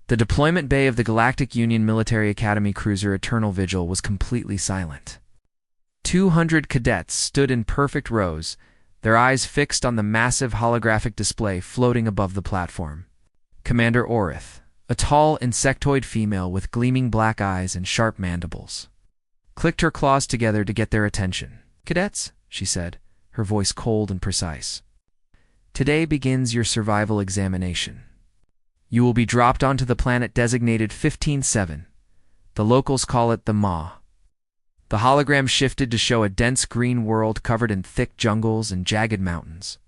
The deployment bay of the Galactic Union Military Academy cruiser Eternal Vigil was completely silent. 200 cadets stood in perfect rows, their eyes fixed on the massive holographic display floating above the platform. Commander Orith, a tall insectoid female with gleaming black eyes and sharp mandibles, clicked her claws together to get their attention. "Cadets," she said, her voice cold and precise. "Today begins your survival examination. You will be dropped onto the planet designated 15-7. The locals call it the Maw." The hologram shifted to show a dense green world covered in thick jungles and jagged mountains.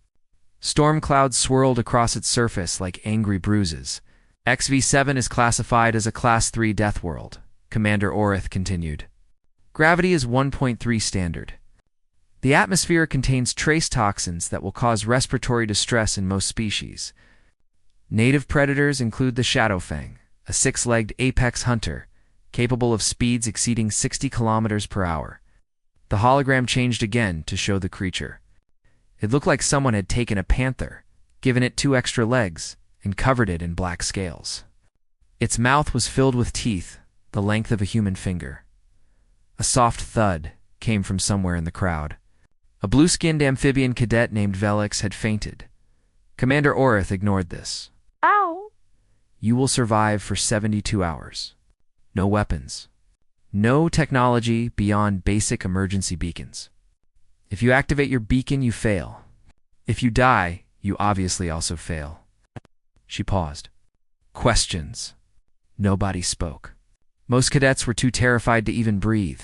Storm clouds swirled across its surface like angry bruises. XV7 is classified as a Class 3 Deathworld, Commander Orith continued. Gravity is 1.3 standard. The atmosphere contains trace toxins that will cause respiratory distress in most species. Native predators include the Shadowfang, a six-legged apex hunter, capable of speeds exceeding 60 kilometers per hour. The hologram changed again to show the creature. It looked like someone had taken a panther, given it 2 extra legs, and covered it in black scales. Its mouth was filled with teeth, the length of a human finger. A soft thud came from somewhere in the crowd. A blue-skinned amphibian cadet named Velix had fainted. Commander Orith ignored this. Ow! You will survive for 72 hours. No weapons. No technology beyond basic emergency beacons. If you activate your beacon, you fail. If you die, you obviously also fail. She paused. Questions. Nobody spoke. Most cadets were too terrified to even breathe.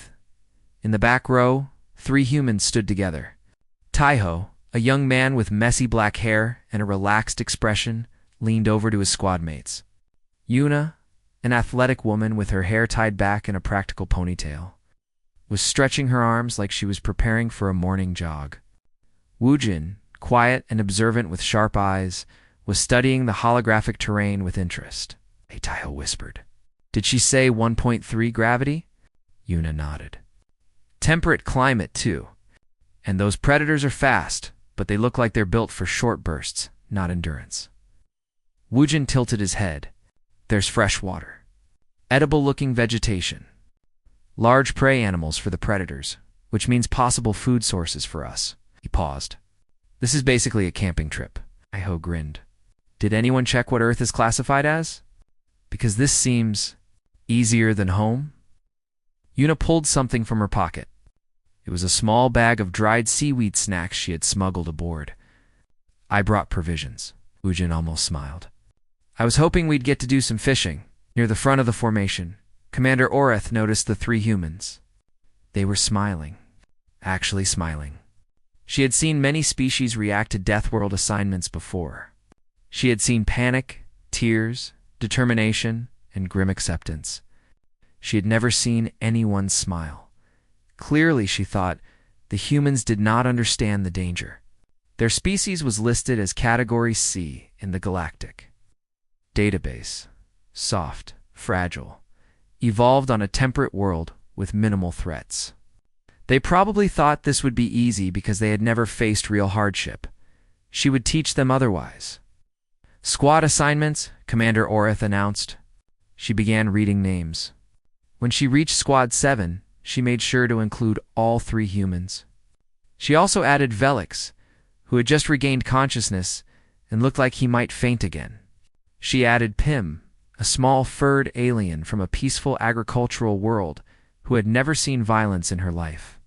In the back row, 3 humans stood together. Taiho, a young man with messy black hair and a relaxed expression, leaned over to his squad mates. Yuna, an athletic woman with her hair tied back in a practical ponytail, was stretching her arms like she was preparing for a morning jog. Woojin, quiet and observant with sharp eyes, was studying the holographic terrain with interest. Hey, Taiho whispered. Did she say 1.3 gravity? Yuna nodded. Temperate climate, too. And those predators are fast, but they look like they're built for short bursts, not endurance. Woojin tilted his head. There's fresh water. Edible-looking vegetation. Large prey animals for the predators, which means possible food sources for us. He paused. This is basically a camping trip. Taiho grinned. Did anyone check what Earth is classified as? Because this seems easier than home? Yuna pulled something from her pocket. It was a small bag of dried seaweed snacks she had smuggled aboard. I brought provisions. Woojin almost smiled. I was hoping we'd get to do some fishing. Near the front of the formation, Commander Orith noticed the 3 humans. They were smiling. Actually smiling. She had seen many species react to Deathworld assignments before. She had seen panic, tears, determination, and grim acceptance. She had never seen anyone smile. Clearly, she thought, the humans did not understand the danger. Their species was listed as Category C in the Galactic database. Soft, fragile, evolved on a temperate world with minimal threats. They probably thought this would be easy because they had never faced real hardship. She would teach them otherwise. Squad assignments, Commander Orith announced. She began reading names. When she reached Squad 7, she made sure to include all 3 humans. She also added Velix, who had just regained consciousness and looked like he might faint again. She added Pim, a small furred alien from a peaceful agricultural world who had never seen violence in her life.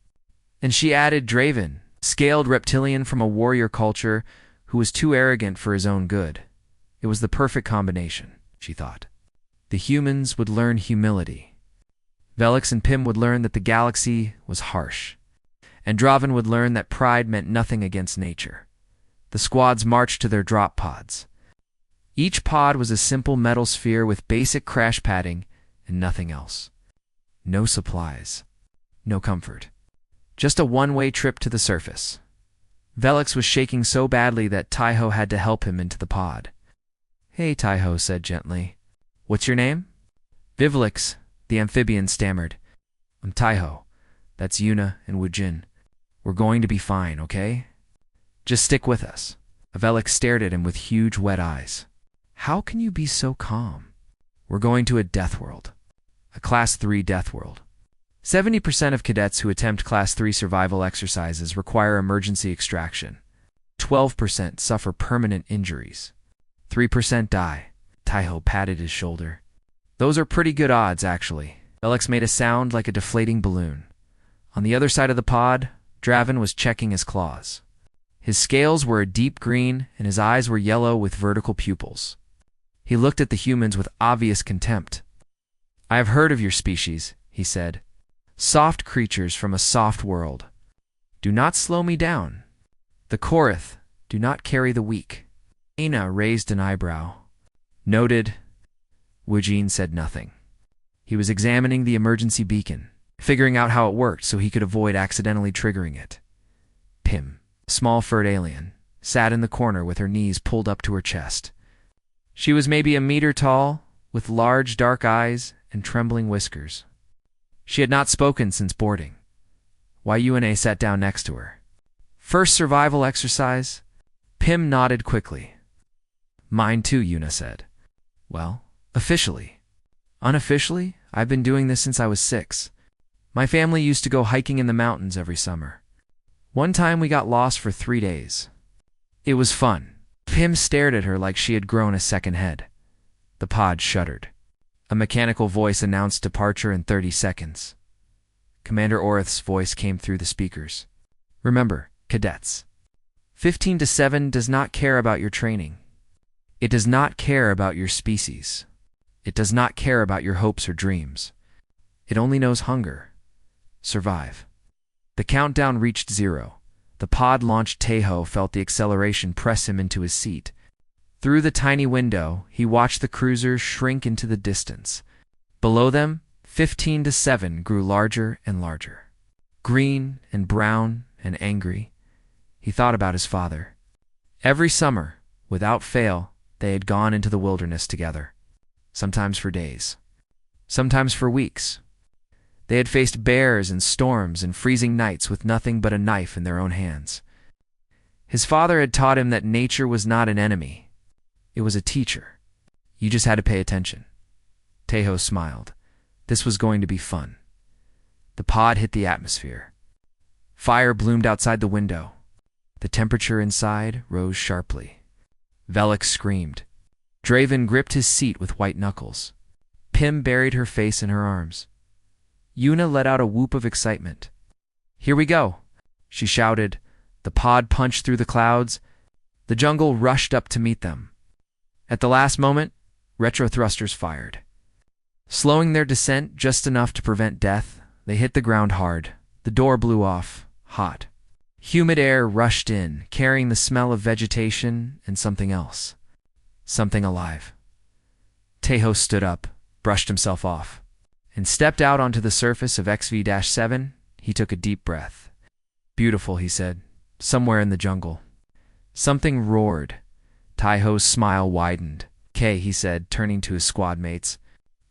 And she added Draven, scaled reptilian from a warrior culture who was too arrogant for his own good. It was the perfect combination, she thought. The humans would learn humility. Velix and Pim would learn that the galaxy was harsh. And Draven would learn that pride meant nothing against nature. The squads marched to their drop pods. Each pod was a simple metal sphere with basic crash padding and nothing else. No supplies. No comfort. Just a one-way trip to the surface. Velix was shaking so badly that Taiho had to help him into the pod. Hey, Taiho said gently. What's your name? Vivlix, the amphibian stammered. I'm Taiho. That's Yuna and Woojin. We're going to be fine, okay? Just stick with us. Velix stared at him with huge wet eyes. How can you be so calm? We're going to a Deathworld. A Class 3 Deathworld. 70% of cadets who attempt Class 3 survival exercises require emergency extraction. 12% suffer permanent injuries. 3% die. Taiho patted his shoulder. Those are pretty good odds, actually. Velix made a sound like a deflating balloon. On the other side of the pod, Draven was checking his claws. His scales were a deep green, and his eyes were yellow with vertical pupils. He looked at the humans with obvious contempt. "I have heard of your species," he said. "Soft creatures from a soft world. Do not slow me down. The Korath do not carry the weak." Ina raised an eyebrow. "Noted." Wujin said nothing. He was examining the emergency beacon, figuring out how it worked so he could avoid accidentally triggering it. Pim, a small furred alien, sat in the corner with her knees pulled up to her chest. She was maybe a meter tall, with large dark eyes and trembling whiskers. She had not spoken since boarding. Yuna sat down next to her. "First survival exercise?" Pim nodded quickly. "Mine too," Yuna said. "Well, officially. Unofficially, I've been doing this since I was 6. My family used to go hiking in the mountains every summer. One time we got lost for 3 days. It was fun." Pim stared at her like she had grown a second head. The pod shuddered. A mechanical voice announced departure in 30 seconds. Commander Orith's voice came through the speakers. "Remember, cadets. 15 to 7 does not care about your training. It does not care about your species. It does not care about your hopes or dreams. It only knows hunger. Survive." The countdown reached 0. The pod launched. Taiho felt the acceleration press him into his seat. Through the tiny window, he watched the cruiser shrink into the distance. Below them, 15 to 7 grew larger and larger. Green and brown and angry. He thought about his father. Every summer, without fail, they had gone into the wilderness together. Sometimes for days. Sometimes for weeks. They had faced bears and storms and freezing nights with nothing but a knife in their own hands. His father had taught him that nature was not an enemy. It was a teacher. You just had to pay attention. Taiho smiled. This was going to be fun. The pod hit the atmosphere. Fire bloomed outside the window. The temperature inside rose sharply. Velix screamed. Draven gripped his seat with white knuckles. Pim buried her face in her arms. Yuna let out a whoop of excitement. "Here we go," she shouted. The pod punched through the clouds. The jungle rushed up to meet them. At the last moment, retro thrusters fired. Slowing their descent just enough to prevent death, they hit the ground hard. The door blew off, hot. Humid air rushed in, carrying the smell of vegetation and something else. Something alive. Taiho stood up, brushed himself off, and stepped out onto the surface of XV-7. He took a deep breath. "Beautiful," he said. "Somewhere in the jungle." Something roared. Taiho's smile widened. "K," he said, turning to his squad mates.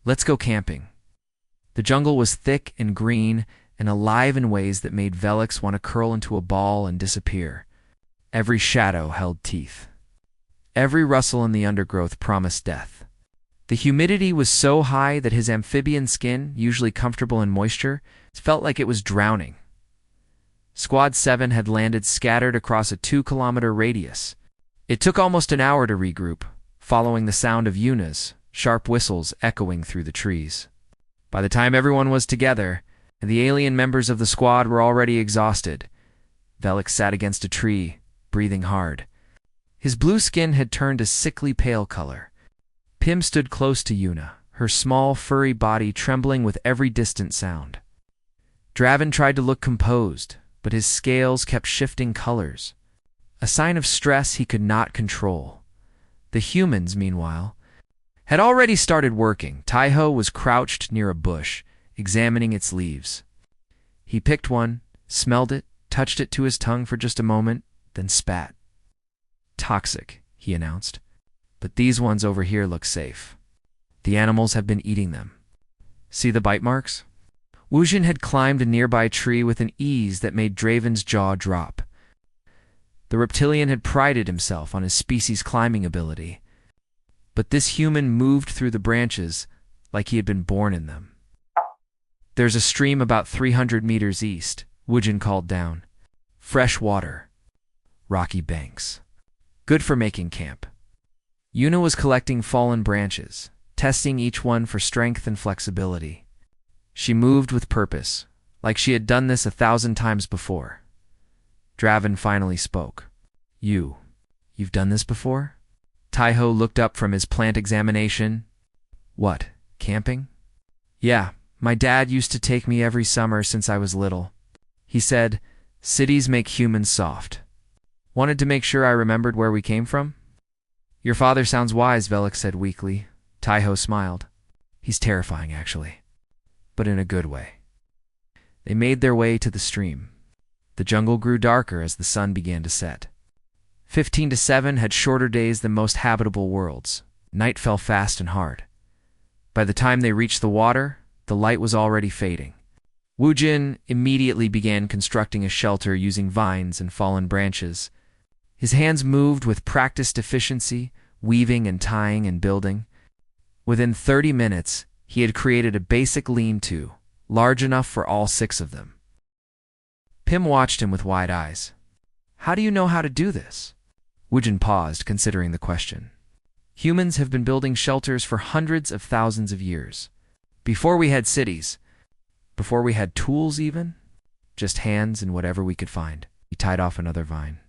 "Let's go camping." The jungle was thick and green and alive in ways that made Velix want to curl into a ball and disappear. Every shadow held teeth. Every rustle in the undergrowth promised death. The humidity was so high that his amphibian skin, usually comfortable in moisture, felt like it was drowning. Squad 7 had landed scattered across a 2-kilometer radius. It took almost an hour to regroup, following the sound of Yuna's sharp whistles echoing through the trees. By the time everyone was together, the alien members of the squad were already exhausted. Velix sat against a tree, breathing hard. His blue skin had turned a sickly pale color. Pim stood close to Yuna, her small, furry body trembling with every distant sound. Draven tried to look composed, but his scales kept shifting colors, a sign of stress he could not control. The humans, meanwhile, had already started working. Taiho was crouched near a bush, examining its leaves. He picked one, smelled it, touched it to his tongue for just a moment, then spat. "Toxic," he announced. "But these ones over here look safe. The animals have been eating them. See the bite marks?" Wujin had climbed a nearby tree with an ease that made Draven's jaw drop. The reptilian had prided himself on his species' climbing ability. but this human moved through the branches like he had been born in them. "There's a stream about 300 meters east," Woojin called down. "Fresh water. Rocky banks. Good for making camp." Yuna was collecting fallen branches, testing each one for strength and flexibility. She moved with purpose, like she had done this 1,000 times before. Draven finally spoke. You've done this before?" Taiho looked up from his plant examination. "What, camping?" "Yeah, my dad used to take me every summer since I was little. He said, cities make humans soft. Wanted to make sure I remembered where we came from." "Your father sounds wise," Velik said weakly. Taiho smiled. "He's terrifying, actually, but in a good way." They made their way to the stream. The jungle grew darker as the sun began to set. 15-7 had shorter days than most habitable worlds. Night fell fast and hard. By the time they reached the water, the light was already fading. Woojin immediately began constructing a shelter using vines and fallen branches. His hands moved with practiced efficiency, weaving and tying and building. Within 30 minutes, he had created a basic lean-to, large enough for all 6 of them. Pim watched him with wide eyes. "How do you know how to do this?" Woojin paused, considering the question. "Humans have been building shelters for hundreds of thousands of years. Before we had cities. Before we had tools even. Just hands and whatever we could find." He tied off another vine.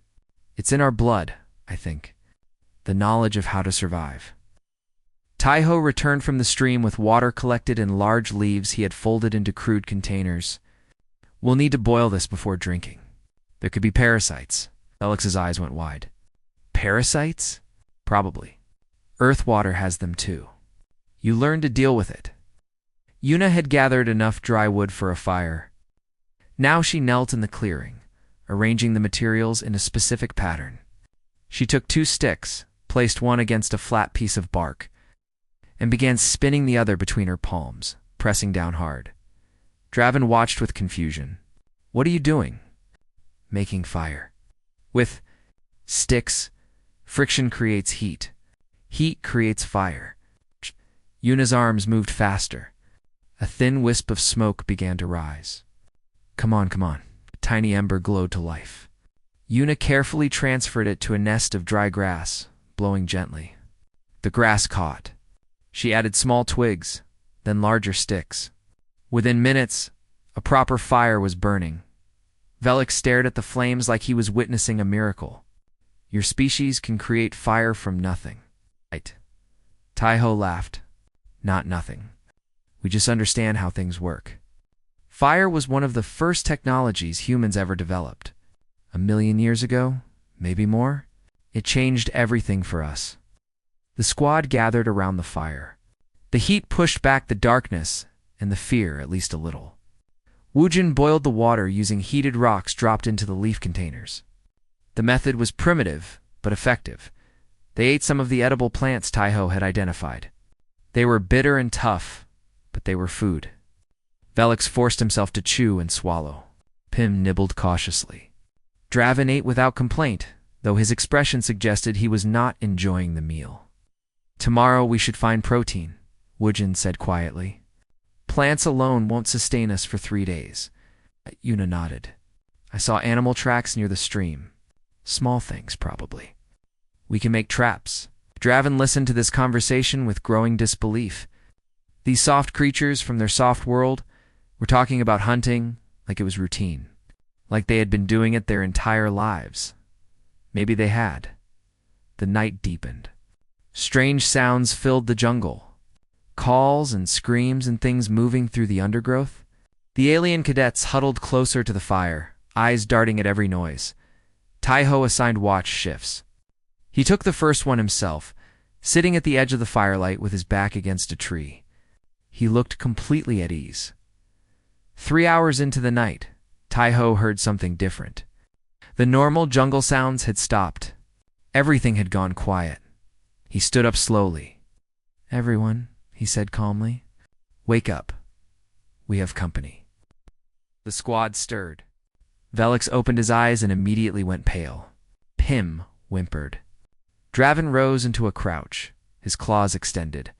"It's in our blood, I think. The knowledge of how to survive." Taiho returned from the stream with water collected in large leaves he had folded into crude containers. "We'll need to boil this before drinking. There could be parasites." Alex's eyes went wide. "Parasites? Probably. Earth water has them too. You learn to deal with it." Yuna had gathered enough dry wood for a fire. Now she knelt in the clearing, arranging the materials in a specific pattern. She took 2 sticks, placed one against a flat piece of bark, and began spinning the other between her palms, pressing down hard. Draven watched with confusion. "What are you doing?" "Making fire. With sticks, friction creates heat. Heat creates fire." Yuna's arms moved faster. A thin wisp of smoke began to rise. Come on. A tiny ember glowed to life. Yuna carefully transferred it to a nest of dry grass, blowing gently. The grass caught. She added small twigs, then larger sticks. Within minutes, a proper fire was burning. Velik stared at the flames like he was witnessing a miracle. "Your species can create fire from nothing." "Right." Taiho laughed. "Not nothing. We just understand how things work." Fire was one of the first technologies humans ever developed. 1,000,000 years ago, maybe more. It changed everything for us. The squad gathered around the fire. The heat pushed back the darkness and the fear at least a little. Woojin boiled the water using heated rocks dropped into the leaf containers. The method was primitive, but effective. They ate some of the edible plants Taiho had identified. They were bitter and tough, but they were food. Velix forced himself to chew and swallow. Pim nibbled cautiously. Draven ate without complaint, though his expression suggested he was not enjoying the meal. "Tomorrow we should find protein," Woojin said quietly. "Plants alone won't sustain us for 3 days." Yuna nodded. "I saw animal tracks near the stream. Small things, probably. We can make traps." Draven listened to this conversation with growing disbelief. These soft creatures from their soft world were talking about hunting like it was routine, like they had been doing it their entire lives. Maybe they had. The night deepened. Strange sounds filled the jungle. Calls and screams and things moving through the undergrowth. The alien cadets huddled closer to the fire, eyes darting at every noise. Taiho assigned watch shifts. He took the first one himself, sitting at the edge of the firelight with his back against a tree. He looked completely at ease. 3 hours into the night, Taiho heard something different. The normal jungle sounds had stopped. Everything had gone quiet. He stood up slowly. "Everyone," he said calmly, "wake up. We have company." The squad stirred. Velix opened his eyes and immediately went pale. Pim whimpered. Draven rose into a crouch, his claws extended.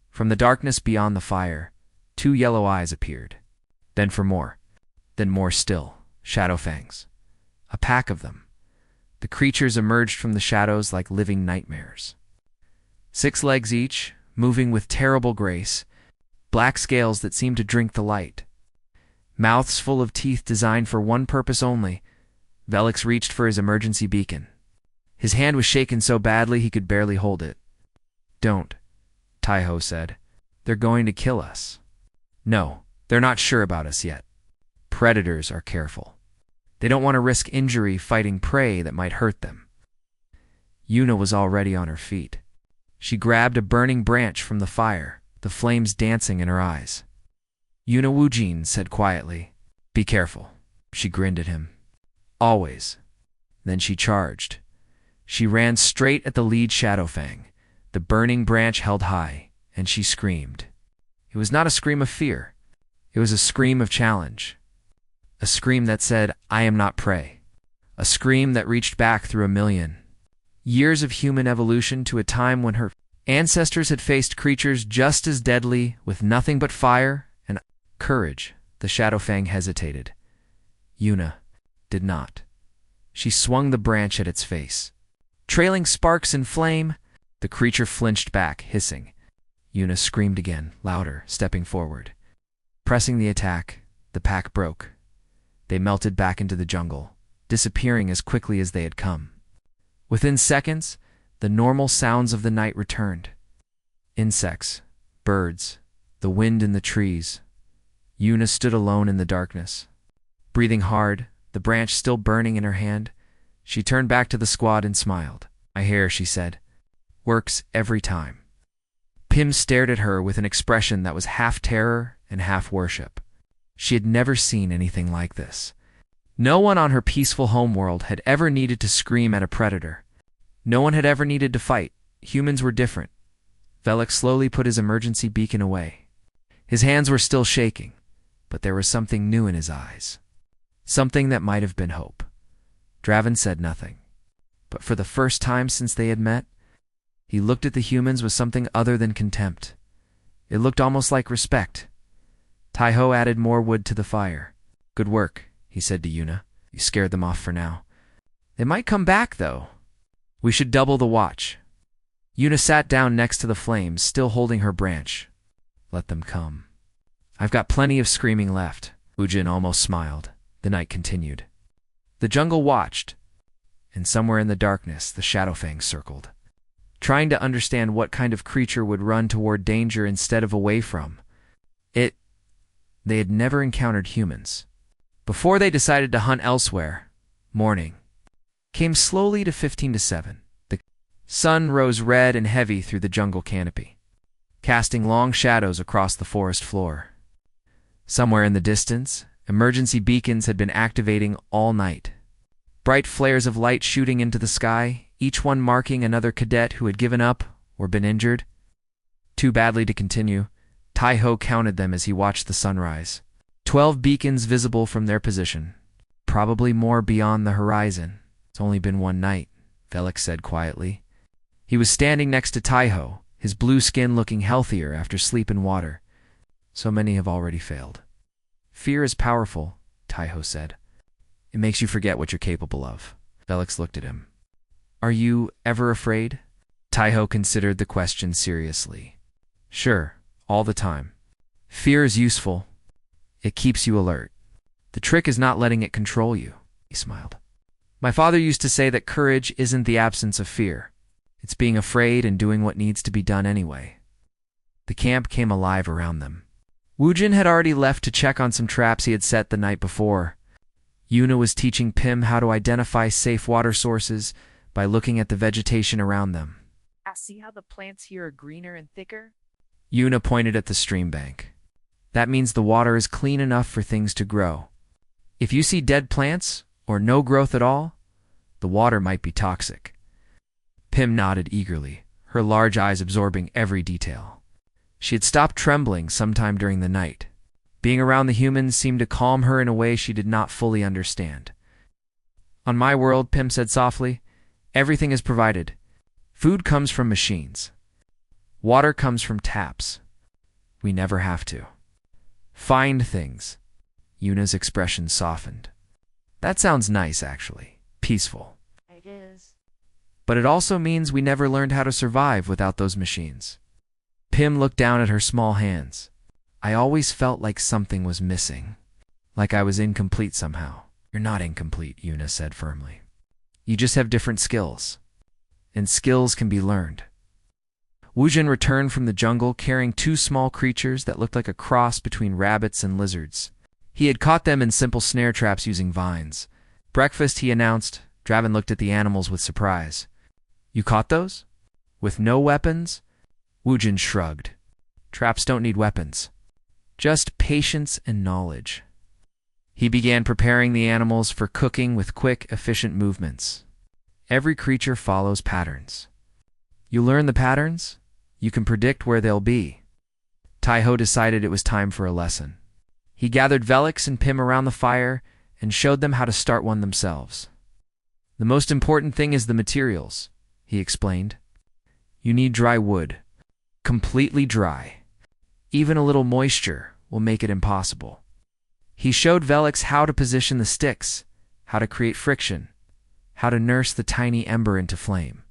From the darkness beyond the fire, two yellow eyes appeared. Then more still, shadow fangs. A pack of them. The creatures emerged from the shadows like living nightmares. 6 legs each, moving with terrible grace, black scales that seemed to drink the light. Mouths full of teeth designed for one purpose only. Velix reached for his emergency beacon. His hand was shaken so badly he could barely hold it. "Don't," Taiho said. "They're going to kill us." "No, they're not sure about us yet. Predators are careful. They don't want to risk injury fighting prey that might hurt them." Yuna was already on her feet. She grabbed a burning branch from the fire, the flames dancing in her eyes. Yuna Wujin said quietly, "Be careful." She grinned at him. "Always." Then she charged. She ran straight at the lead Shadowfang, the burning branch held high, and she screamed. It was not a scream of fear. It was a scream of challenge. A scream that said, "I am not prey." A scream that reached back through a million years of human evolution to a time when her ancestors had faced creatures just as deadly with nothing but fire and courage. The Shadowfang hesitated. Yuna did not. She swung the branch at its face. Trailing sparks and flame, the creature flinched back, hissing. Yuna screamed again, louder, stepping forward. Pressing the attack, the pack broke. They melted back into the jungle, disappearing as quickly as they had come. Within seconds, the normal sounds of the night returned. Insects, birds, the wind in the trees. Yuna stood alone in the darkness. Breathing hard, the branch still burning in her hand, she turned back to the squad and smiled. "My hair," she said, "works every time." Pim stared at her with an expression that was half terror and half worship. She had never seen anything like this. No one on her peaceful homeworld had ever needed to scream at a predator. No one had ever needed to fight. Humans were different. Velix slowly put his emergency beacon away. His hands were still shaking, but there was something new in his eyes. Something that might have been hope. Draven said nothing. But for the first time since they had met, he looked at the humans with something other than contempt. It looked almost like respect. Taiho added more wood to the fire. "Good work," he said to Yuna. "You scared them off for now. They might come back, though. We should double the watch." Yuna sat down next to the flames, still holding her branch. "Let them come. I've got plenty of screaming left." Ujin almost smiled. The night continued. The jungle watched, and somewhere in the darkness the Shadowfang circled, trying to understand what kind of creature would run toward danger instead of away from it. They had never encountered humans. Before they decided to hunt elsewhere, morning came slowly to 15 to 7. The sun rose red and heavy through the jungle canopy, casting long shadows across the forest floor. Somewhere in the distance, emergency beacons had been activating all night. Bright flares of light shooting into the sky, each one marking another cadet who had given up or been injured. Too badly to continue, Taiho counted them as he watched the sunrise. 12 beacons visible from their position. Probably more beyond the horizon. "It's only been one night," Velix said quietly. He was standing next to Taiho, his blue skin looking healthier after sleep and water. "So many have already failed." "Fear is powerful," Taiho said. "It makes you forget what you're capable of." Velix looked at him. "Are you ever afraid?" Taiho considered the question seriously. "Sure, all the time. Fear is useful. It keeps you alert. The trick is not letting it control you." He smiled. "My father used to say that courage isn't the absence of fear. It's being afraid and doing what needs to be done anyway." The camp came alive around them. Wujin had already left to check on some traps he had set the night before. Yuna was teaching Pim how to identify safe water sources by looking at the vegetation around them. "See how the plants here are greener and thicker?" Yuna pointed at the stream bank. "That means the water is clean enough for things to grow. If you see dead plants, or no growth at all, the water might be toxic." Pim nodded eagerly, her large eyes absorbing every detail. She had stopped trembling sometime during the night. Being around the humans seemed to calm her in a way she did not fully understand. "On my world," Pim said softly, "everything is provided. Food comes from machines. Water comes from taps. We never have to. Find things. Yuna's expression softened. That sounds nice, actually. Peaceful. It is. But it also means we never learned how to survive without those machines. Pim looked down at her small hands. I always felt like something was missing. Like I was incomplete somehow. You're not incomplete, Yuna said firmly. You just have different skills. And skills can be learned. Wujin returned from the jungle carrying two small creatures that looked like a cross between rabbits and lizards. He had caught them in simple snare traps using vines. Breakfast, he announced. Draven looked at the animals with surprise. You caught those? With no weapons? Wujin shrugged. Traps don't need weapons. Just patience and knowledge. He began preparing the animals for cooking with quick, efficient movements. Every creature follows patterns. You learn the patterns, you can predict where they'll be. Taiho decided it was time for a lesson. He gathered Velix and Pim around the fire and showed them how to start one themselves. The most important thing is the materials, he explained. You need dry wood. Completely dry. Even a little moisture will make it impossible. He showed Velix how to position the sticks, how to create friction, how to nurse the tiny ember into flame.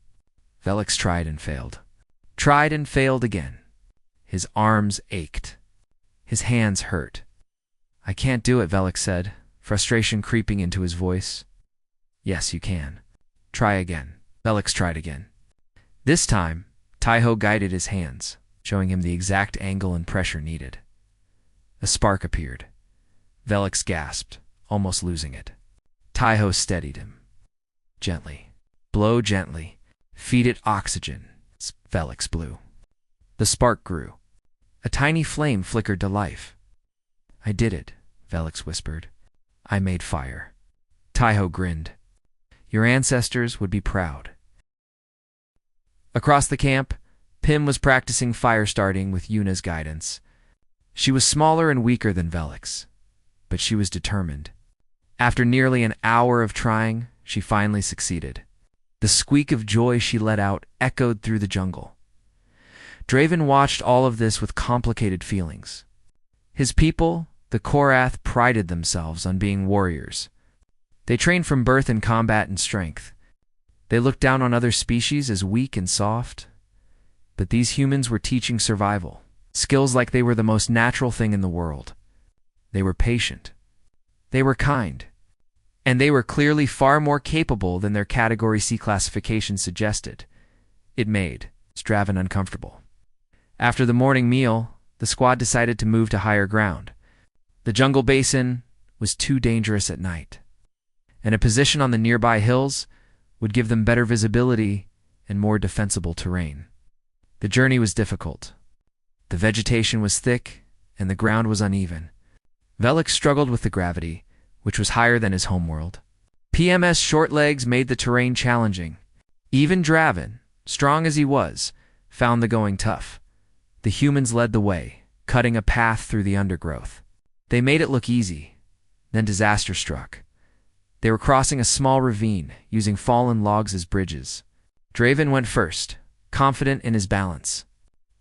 Velix tried and failed. Tried and failed again. His arms ached. His hands hurt. I can't do it, Velix said, frustration creeping into his voice. Yes, you can. Try again. Velix tried again. This time, Taiho guided his hands, showing him the exact angle and pressure needed. A spark appeared. Velix gasped, almost losing it. Taiho steadied him. Gently. Blow gently. Feed it oxygen. Velix blew. The spark grew. A tiny flame flickered to life. I did it, Velix whispered. I made fire. Taiho grinned. Your ancestors would be proud. Across the camp, Pim was practicing fire starting with Yuna's guidance. She was smaller and weaker than Velix, but she was determined. After nearly an hour of trying, she finally succeeded. The squeak of joy she let out echoed through the jungle. Draven watched all of this with complicated feelings. His people, the Korath, prided themselves on being warriors. They trained from birth in combat and strength. They looked down on other species as weak and soft. But these humans were teaching survival, skills like they were the most natural thing in the world. They were patient. They were kind. And they were clearly far more capable than their Category C classification suggested. It made Draven uncomfortable. After the morning meal, the squad decided to move to higher ground. The jungle basin was too dangerous at night, and a position on the nearby hills would give them better visibility and more defensible terrain. The journey was difficult. The vegetation was thick, and the ground was uneven. Velix struggled with the gravity, which was higher than his homeworld. PM's short legs made the terrain challenging. Even Draven, strong as he was, found the going tough. The humans led the way, cutting a path through the undergrowth. They made it look easy. Then disaster struck. They were crossing a small ravine, using fallen logs as bridges. Draven went first, confident in his balance.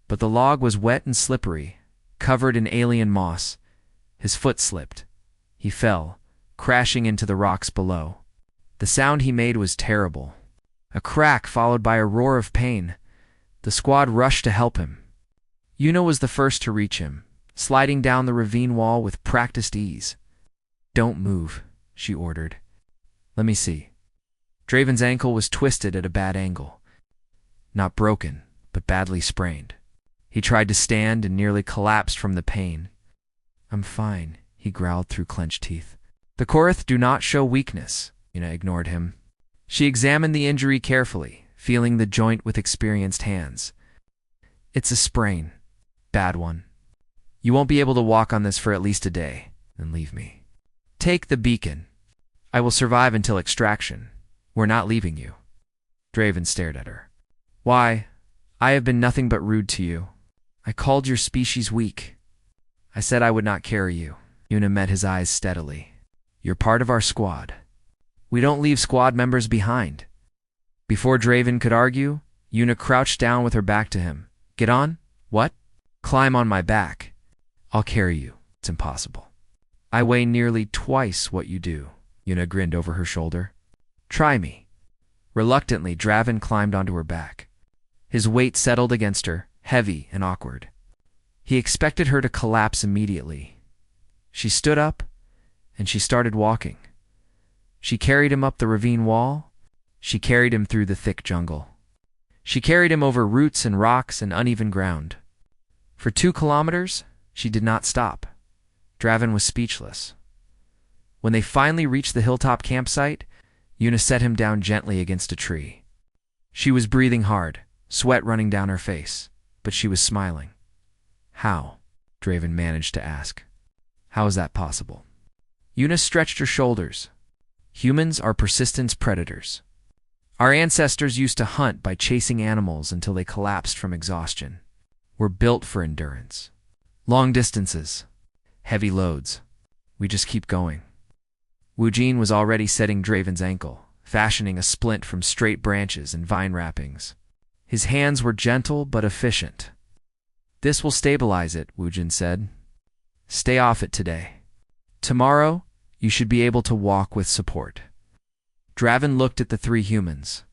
But the log was wet and slippery, covered in alien moss. His foot slipped. He fell, crashing into the rocks below. The sound he made was terrible. A crack followed by a roar of pain. The squad rushed to help him. Yuna was the first to reach him, sliding down the ravine wall with practiced ease. Don't move, she ordered. Let me see. Draven's ankle was twisted at a bad angle. Not broken, but badly sprained. He tried to stand and nearly collapsed from the pain. I'm fine, he growled through clenched teeth. The Korath do not show weakness, Yuna ignored him. She examined the injury carefully, feeling the joint with experienced hands. It's a sprain. Bad one. You won't be able to walk on this for at least a day, then leave me. Take the beacon. I will survive until extraction. We're not leaving you. Draven stared at her. Why? I have been nothing but rude to you. I called your species weak. I said I would not carry you. Yuna met his eyes steadily. You're part of our squad. We don't leave squad members behind. Before Draven could argue, Yuna crouched down with her back to him, Get on? What? Climb on my back. I'll carry you. It's impossible. I weigh nearly twice what you do. Yuna grinned over her shoulder. Try me. Reluctantly, Draven climbed onto her back. His weight settled against her, heavy and awkward. He expected her to collapse immediately. She stood up, and she started walking. She carried him up the ravine wall. She carried him through the thick jungle. She carried him over roots and rocks and uneven ground. For 2 kilometers, she did not stop. Draven was speechless. When they finally reached the hilltop campsite, Yuna set him down gently against a tree. She was breathing hard, sweat running down her face, but she was smiling. How? Draven managed to ask. How is that possible? Yuna stretched her shoulders. Humans are persistence predators. Our ancestors used to hunt by chasing animals until they collapsed from exhaustion. We're built for endurance. Long distances. Heavy loads. We just keep going. Wujin was already setting Draven's ankle, fashioning a splint from straight branches and vine wrappings. His hands were gentle but efficient. This will stabilize it, Wujin said. Stay off it today. Tomorrow, you should be able to walk with support. Draven looked at the 3 humans.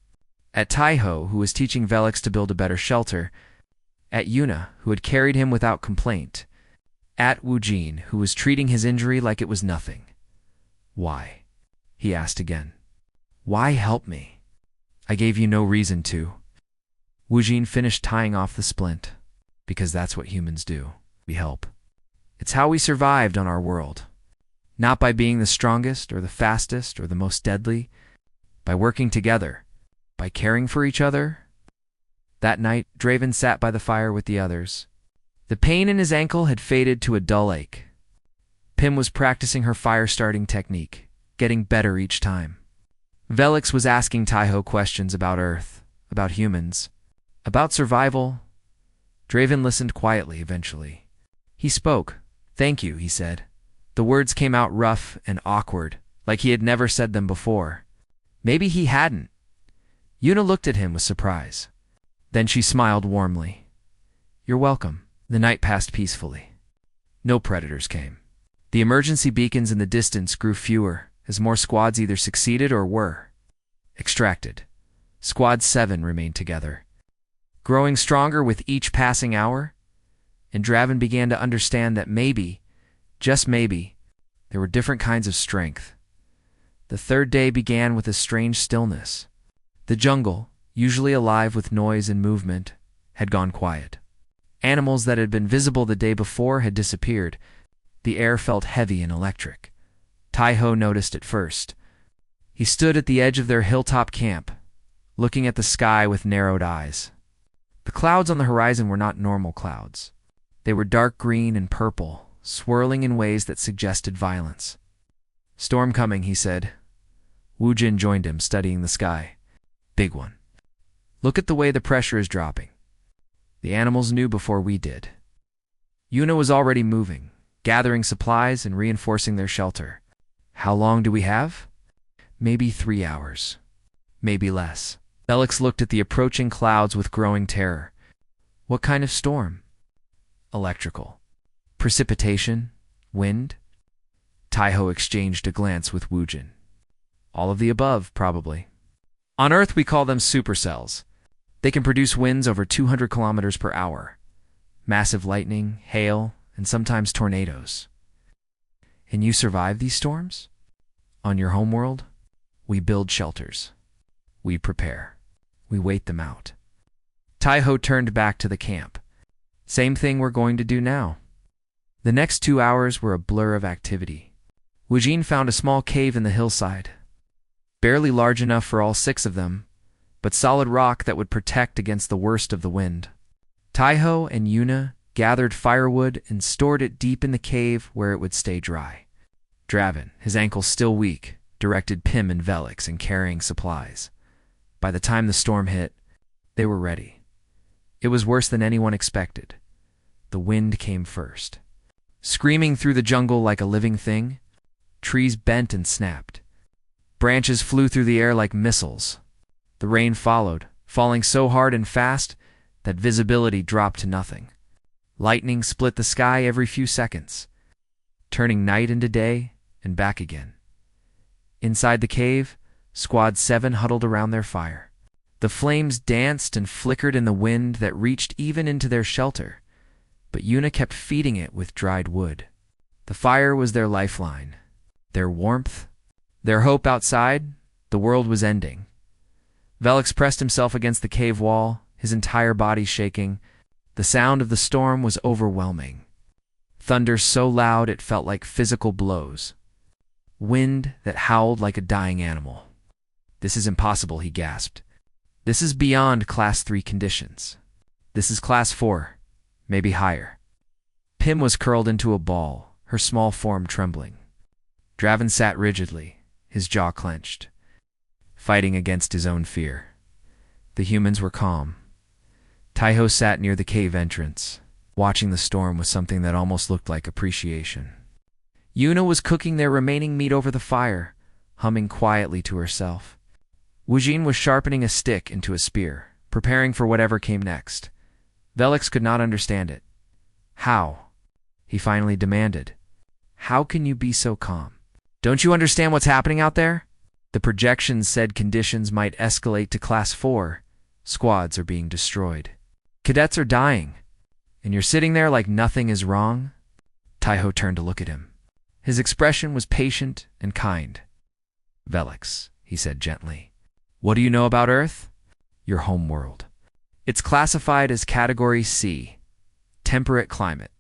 At Taiho, who was teaching Velix to build a better shelter. At Yuna, who had carried him without complaint. At Wujin, who was treating his injury like it was nothing. Why? He asked again. Why help me? I gave you no reason to. Wujin finished tying off the splint. Because that's what humans do. We help. It's how we survived on our world. Not by being the strongest or the fastest or the most deadly. By working together. By caring for each other. That night, Draven sat by the fire with the others. The pain in his ankle had faded to a dull ache. Pim was practicing her fire-starting technique, getting better each time. Velix was asking Taiho questions about Earth, about humans, about survival. Draven listened quietly eventually. He spoke. Thank you, he said. The words came out rough and awkward, like he had never said them before. Maybe he hadn't. Yuna looked at him with surprise. Then she smiled warmly. You're welcome. The night passed peacefully. No predators came. The emergency beacons in the distance grew fewer, as more squads either succeeded or were extracted. Squad 7 remained together, growing stronger with each passing hour, and Draven began to understand that maybe, just maybe, there were different kinds of strength. The 3rd day began with a strange stillness. The jungle, usually alive with noise and movement, had gone quiet. Animals that had been visible the day before had disappeared. The air felt heavy and electric. Taiho noticed it first. He stood at the edge of their hilltop camp, looking at the sky with narrowed eyes. The clouds on the horizon were not normal clouds. They were dark green and purple, swirling in ways that suggested violence. Storm coming, he said. Wujin joined him, studying the sky. Big one. Look at the way the pressure is dropping. The animals knew before we did. Yuna was already moving, gathering supplies and reinforcing their shelter. How long do we have? Maybe 3 hours. Maybe less. Velix looked at the approaching clouds with growing terror. What kind of storm? Electrical. Precipitation? Wind? Taiho exchanged a glance with Wujin. All of the above, probably. On Earth, we call them supercells. They can produce winds over 200 kilometers per hour. Massive lightning, hail, and sometimes tornadoes. And you survive these storms? On your homeworld, we build shelters. We prepare. We wait them out. Taiho turned back to the camp. Same thing we're going to do now. The next 2 hours were a blur of activity. Wujin found a small cave in the hillside. Barely large enough for all 6 of them, but solid rock that would protect against the worst of the wind. Taiho and Yuna gathered firewood and stored it deep in the cave where it would stay dry. Draven, his ankles still weak, directed Pim and Velix in carrying supplies. By the time the storm hit, they were ready. It was worse than anyone expected. The wind came first. Screaming through the jungle like a living thing, trees bent and snapped. Branches flew through the air like missiles. The rain followed, falling so hard and fast that visibility dropped to nothing. Lightning split the sky every few seconds, turning night into day and back again. Inside the cave, Squad 7 huddled around their fire. The flames danced and flickered in the wind that reached even into their shelter, but Yuna kept feeding it with dried wood. The fire was their lifeline, their warmth, their hope outside. The world was ending. Velix pressed himself against the cave wall, his entire body shaking. The sound of the storm was overwhelming. Thunder so loud it felt like physical blows. Wind that howled like a dying animal. "This is impossible," he gasped. "This is beyond Class 3 conditions. This is Class 4, maybe higher." Pym was curled into a ball, her small form trembling. Draven sat rigidly, his jaw clenched, fighting against his own fear. The humans were calm. Taiho sat near the cave entrance, watching the storm with something that almost looked like appreciation. Yuna was cooking their remaining meat over the fire, humming quietly to herself. Wujin was sharpening a stick into a spear, preparing for whatever came next. Velix could not understand it. "How?" he finally demanded. "How can you be so calm? Don't you understand what's happening out there? The projections said conditions might escalate to Class 4. Squads are being destroyed. Cadets are dying. And you're sitting there like nothing is wrong?" Taiho turned to look at him. His expression was patient and kind. "Velix," he said gently, "what do you know about Earth? Your home world. It's classified as Category C, temperate climate,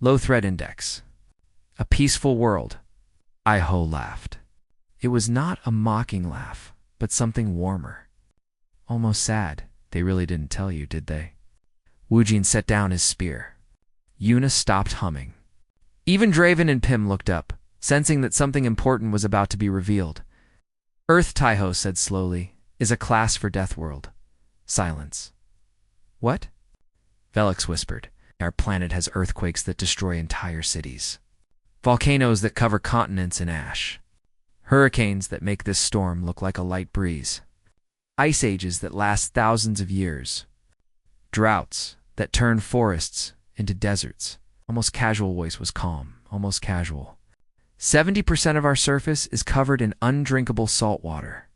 low threat index, a peaceful world." Taiho laughed. It was not a mocking laugh, but something warmer. Almost sad. "They really didn't tell you, did they?" Wujin set down his spear. Yuna stopped humming. Even Draven and Pym looked up, sensing that something important was about to be revealed. "Earth," Taiho said slowly, "is a class for Deathworld." Silence. "What?" Velix whispered. "Our planet has earthquakes that destroy entire cities. Volcanoes that cover continents in ash. Hurricanes that make this storm look like a light breeze. Ice ages that last thousands of years. Droughts that turn forests into deserts." Almost casual voice was calm, almost casual. 70% of our surface is covered in undrinkable salt water.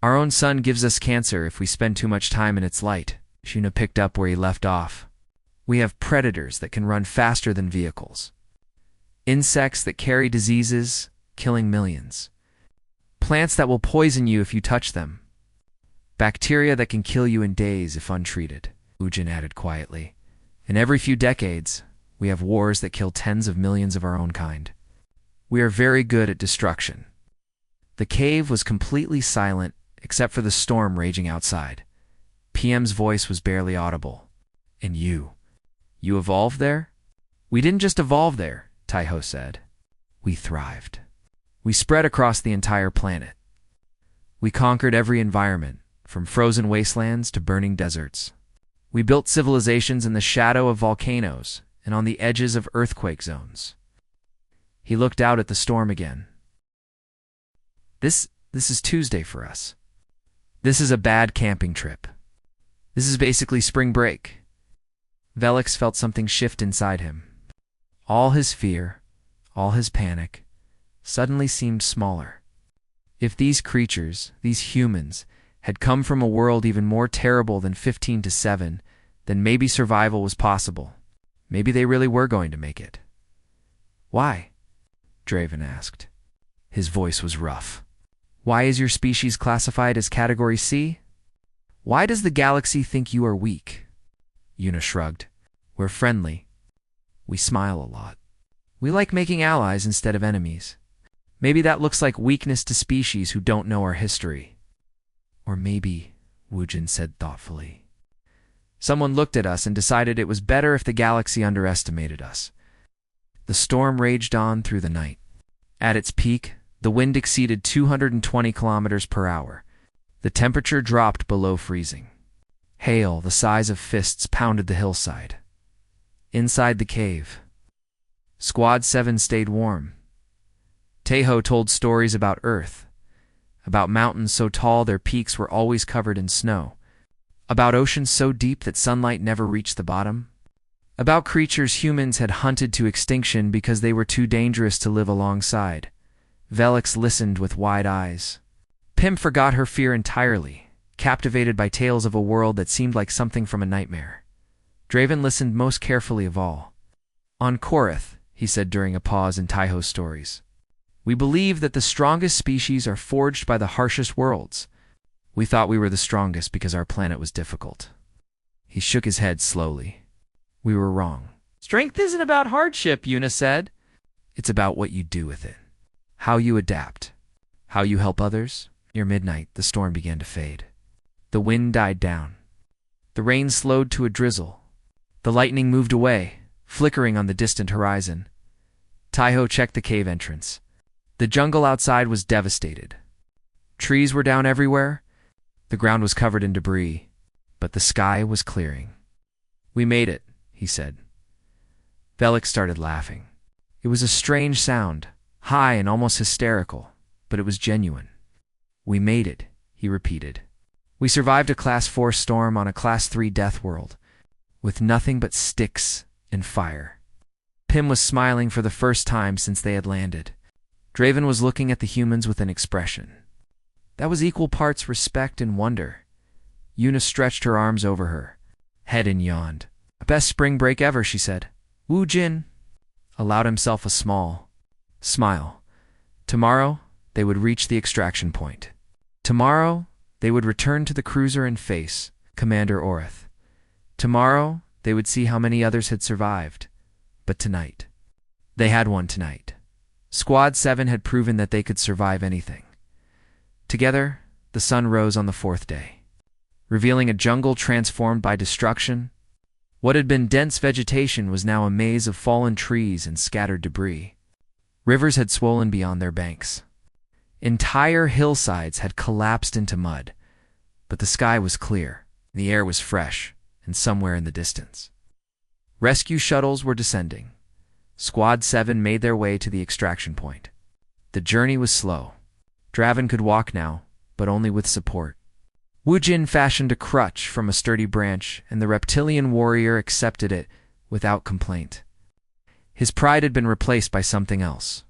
Our own sun gives us cancer if we spend too much time in its light. Shuna picked up where he left off. We have predators that can run faster than vehicles. Insects that carry diseases, killing millions. Plants that will poison you if you touch them. Bacteria that can kill you in days if untreated, Ujin added quietly. And every few decades, we have wars that kill tens of millions of our own kind. We are very good at destruction. The cave was completely silent except for the storm raging outside. PM's voice was barely audible. "And you evolved there?" "We didn't just evolve there," Taiho said. "We thrived. We spread across the entire planet. We conquered every environment, from frozen wastelands to burning deserts. We built civilizations in the shadow of volcanoes and on the edges of earthquake zones." He looked out at the storm again. This is Tuesday for us. This is a bad camping trip. This is basically spring break." Velix felt something shift inside him. All his fear, all his panic, suddenly seemed smaller. If these creatures, these humans, had come from a world even more terrible than 15-7, then maybe survival was possible. Maybe they really were going to make it. "Why?" Draven asked. His voice was rough. "Why is your species classified as Category C? Why does the galaxy think you are weak?" Yuna shrugged. "We're friendly. We smile a lot. We like making allies instead of enemies. Maybe that looks like weakness to species who don't know our history. Or maybe," Wujin said thoughtfully, "someone looked at us and decided it was better if the galaxy underestimated us." The storm raged on through the night. At its peak, the wind exceeded 220 kilometers per hour. The temperature dropped below freezing. Hail the size of fists pounded the hillside. Inside the cave, Squad 7 stayed warm. Taiho told stories about Earth, about mountains so tall their peaks were always covered in snow, About oceans so deep that sunlight never reached the bottom. About creatures humans had hunted to extinction because they were too dangerous to live alongside. Velix listened with wide eyes. Pym forgot her fear entirely, captivated by tales of a world that seemed like something from a nightmare. Draven listened most carefully of all. On Korath, he said during a pause in HFY Stories, we believe that the strongest species are forged by the harshest worlds. We thought we were the strongest because our planet was difficult. He shook his head slowly. We were wrong. Strength isn't about hardship, Yuna said. It's about what you do with it. How you adapt. How you help others. Near midnight, the storm began to fade. The wind died down. The rain slowed to a drizzle. The lightning moved away, flickering on the distant horizon. Taiho checked the cave entrance. The jungle outside was devastated. Trees were down everywhere. The ground was covered in debris, but the sky was clearing. We made it, he said. Velix started laughing. It was a strange sound, high and almost hysterical, but it was genuine. We made it, he repeated. We survived a Class 4 storm on a Class 3 Deathworld, with nothing but sticks and fire. Pym was smiling for the first time since they had landed. Draven was looking at the humans with an expression. That was equal parts respect and wonder. Yuna stretched her arms over her head and yawned. Best spring break ever, she said. Wu Jin allowed himself a small smile. Tomorrow, they would reach the extraction point. Tomorrow, they would return to the cruiser and face Commander Orith. Tomorrow, they would see how many others had survived. But tonight, they had won tonight. Squad 7 had proven that they could survive anything. Together, the sun rose on the fourth day, revealing a jungle transformed by destruction. What had been dense vegetation was now a maze of fallen trees and scattered debris. Rivers had swollen beyond their banks. Entire hillsides had collapsed into mud, but the sky was clear, the air was fresh, and somewhere in the distance, rescue shuttles were descending. Squad 7 made their way to the extraction point. The journey was slow. Draven could walk now, but only with support. Wu Jin fashioned a crutch from a sturdy branch, and the reptilian warrior accepted it without complaint. His pride had been replaced by something else.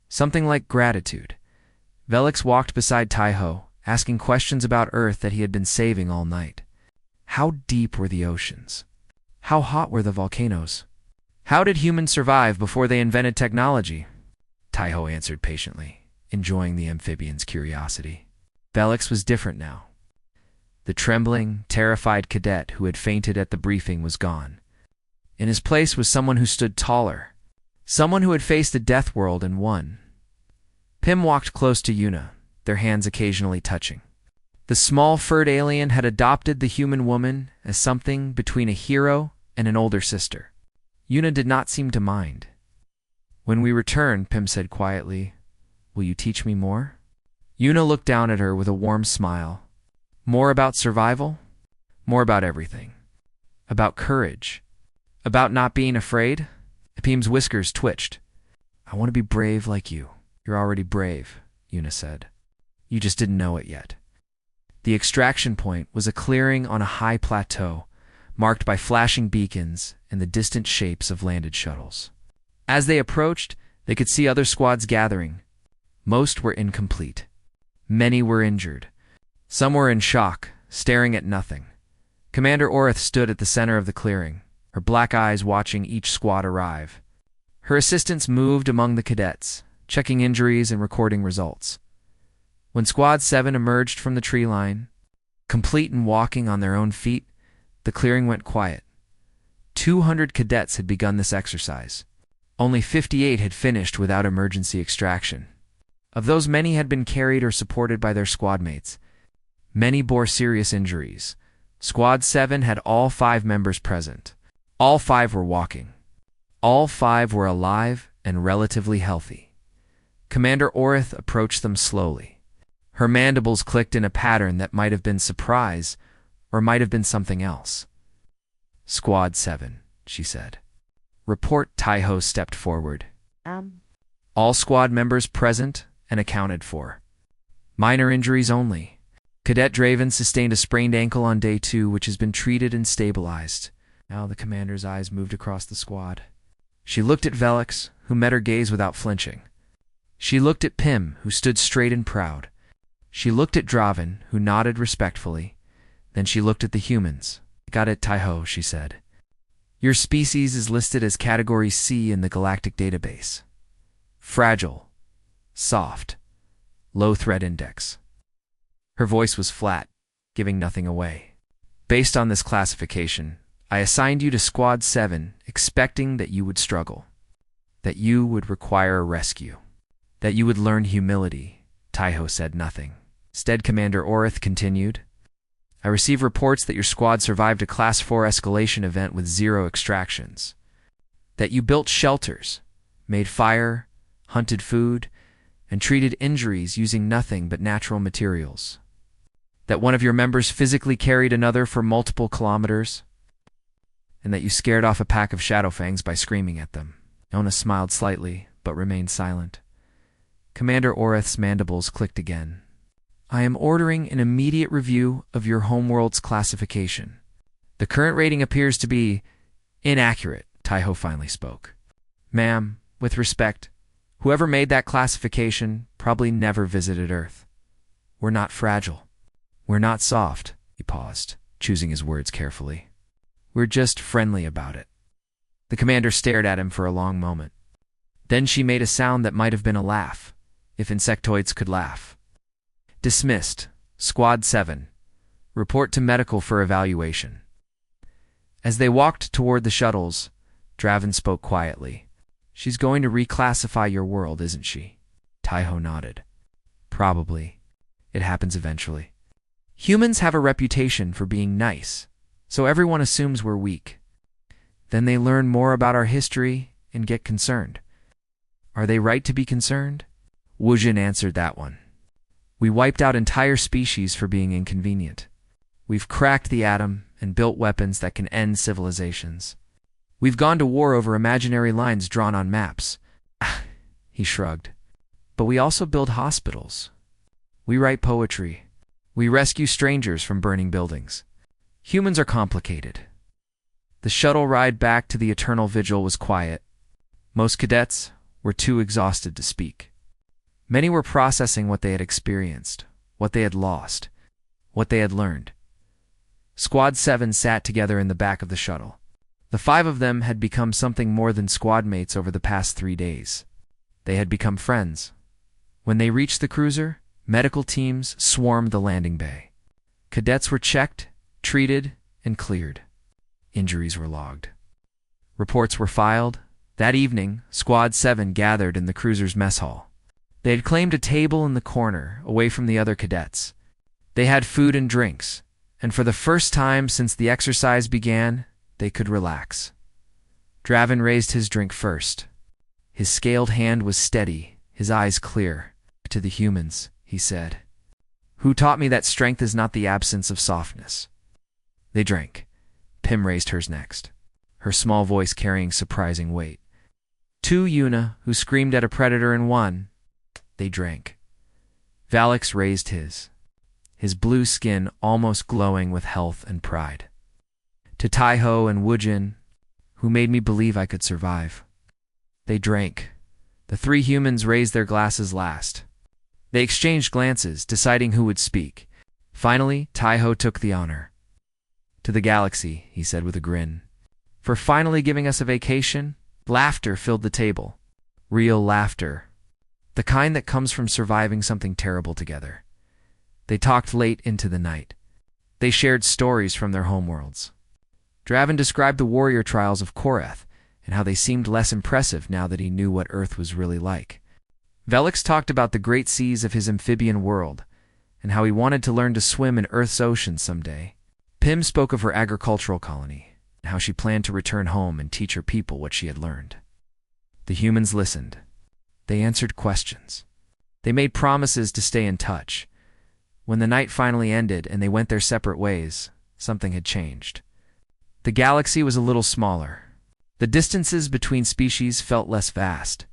Something like gratitude. Velix walked beside Taiho, asking questions about Earth that he had been saving all night. How deep were the oceans? How hot were the volcanoes? How did humans survive before they invented technology? Taiho answered patiently, enjoying the amphibian's curiosity. Velix was different now. The trembling, terrified cadet who had fainted at the briefing was gone. In his place was someone who stood taller, someone who had faced the Deathworld and won. Pym walked close to Yuna, their hands occasionally touching. The small furred alien had adopted the human woman as something between a hero and an older sister. Yuna did not seem to mind. When we return, Pym said quietly, will you teach me more? Yuna looked down at her with a warm smile. More about survival? More about everything. About courage. About not being afraid? Pym's whiskers twitched. I want to be brave like you. You're already brave, Yuna said. You just didn't know it yet. The extraction point was a clearing on a high plateau, marked by flashing beacons and the distant shapes of landed shuttles. As they approached, they could see other squads gathering. Most were incomplete. Many were injured. Some were in shock, staring at nothing. Commander Orith stood at the center of the clearing, her black eyes watching each squad arrive. Her assistants moved among the cadets, checking injuries and recording results. When Squad 7 emerged from the tree line, complete and walking on their own feet, the clearing went quiet. 200 cadets had begun this exercise. Only 58 had finished without emergency extraction. Of those, many had been carried or supported by their squad mates. Many bore serious injuries. Squad 7 had all 5 members present. All 5 were walking. All 5 were alive and relatively healthy. Commander Orith approached them slowly. Her mandibles clicked in a pattern that might have been surprise or might have been something else. Squad 7, she said. Report. Taiho stepped forward. All squad members present and accounted for. Minor injuries only. Cadet Draven sustained a sprained ankle on day 2, which has been treated and stabilized. Now the commander's eyes moved across the squad. She looked at Velix, who met her gaze without flinching. She looked at Pim, who stood straight and proud. She looked at Draven, who nodded respectfully. Then she looked at the humans. Cadet Taiho, she said. Your species is listed as Category C in the Galactic database. Fragile. Soft. Low threat index. Her voice was flat, giving nothing away. Based on this classification, I assigned you to Squad 7, expecting that you would struggle. That you would require a rescue. That you would learn humility. Taiho said nothing. Instead, Commander Orith continued. I receive reports that your squad survived a Class 4 escalation event with 0 extractions. That you built shelters, made fire, hunted food, and treated injuries using nothing but natural materials. That one of your members physically carried another for multiple kilometers, and that you scared off a pack of Shadowfangs by screaming at them. Nona smiled slightly, but remained silent. Commander Orith's mandibles clicked again. I am ordering an immediate review of your homeworld's classification. The current rating appears to be inaccurate, Taiho finally spoke. Ma'am, with respect, whoever made that classification probably never visited Earth. We're not fragile. We're not soft, he paused, choosing his words carefully. We're just friendly about it. The commander stared at him for a long moment. Then she made a sound that might have been a laugh, if insectoids could laugh. Dismissed. Squad 7. Report to medical for evaluation. As they walked toward the shuttles, Draven spoke quietly. She's going to reclassify your world, isn't she? Taiho nodded. Probably. It happens eventually. Humans have a reputation for being nice, so everyone assumes we're weak. Then they learn more about our history and get concerned. Are they right to be concerned? Wujin answered that one. We wiped out entire species for being inconvenient. We've cracked the atom and built weapons that can end civilizations. We've gone to war over imaginary lines drawn on maps. He shrugged. But we also build hospitals. We write poetry. We rescue strangers from burning buildings. Humans are complicated. The shuttle ride back to the Eternal Vigil was quiet. Most cadets were too exhausted to speak. Many were processing what they had experienced, what they had lost, what they had learned. Squad 7 sat together in the back of the shuttle. The 5 of them had become something more than squad mates over the past 3 days. They had become friends. When they reached the cruiser, medical teams swarmed the landing bay. Cadets were checked, treated, and cleared. Injuries were logged. Reports were filed. That evening, Squad 7 gathered in the cruiser's mess hall. They had claimed a table in the corner, away from the other cadets. They had food and drinks, and for the first time since the exercise began, they could relax. Draven raised his drink first. His scaled hand was steady, his eyes clear. To the humans, he said, who taught me that strength is not the absence of softness. They drank. Pim raised hers next, her small voice carrying surprising weight. 2 Yuna, who screamed at a predator, and 1. They drank. Valix raised his blue skin almost glowing with health and pride. To Taiho and Wujin, who made me believe I could survive. They drank. The 3 humans raised their glasses last. They exchanged glances, deciding who would speak. Finally, Taiho took the honor. To the galaxy, he said with a grin. For finally giving us a vacation. Laughter filled the table. Real laughter. The kind that comes from surviving something terrible together. They talked late into the night. They shared stories from their homeworlds. Draven described the warrior trials of Koreth and how they seemed less impressive now that he knew what Earth was really like. Velix talked about the great seas of his amphibian world and how he wanted to learn to swim in Earth's oceans someday. Pim spoke of her agricultural colony and how she planned to return home and teach her people what she had learned. The humans listened. They answered questions. They made promises to stay in touch. When the night finally ended and they went their separate ways, something had changed. The galaxy was a little smaller. The distances between species felt less vast.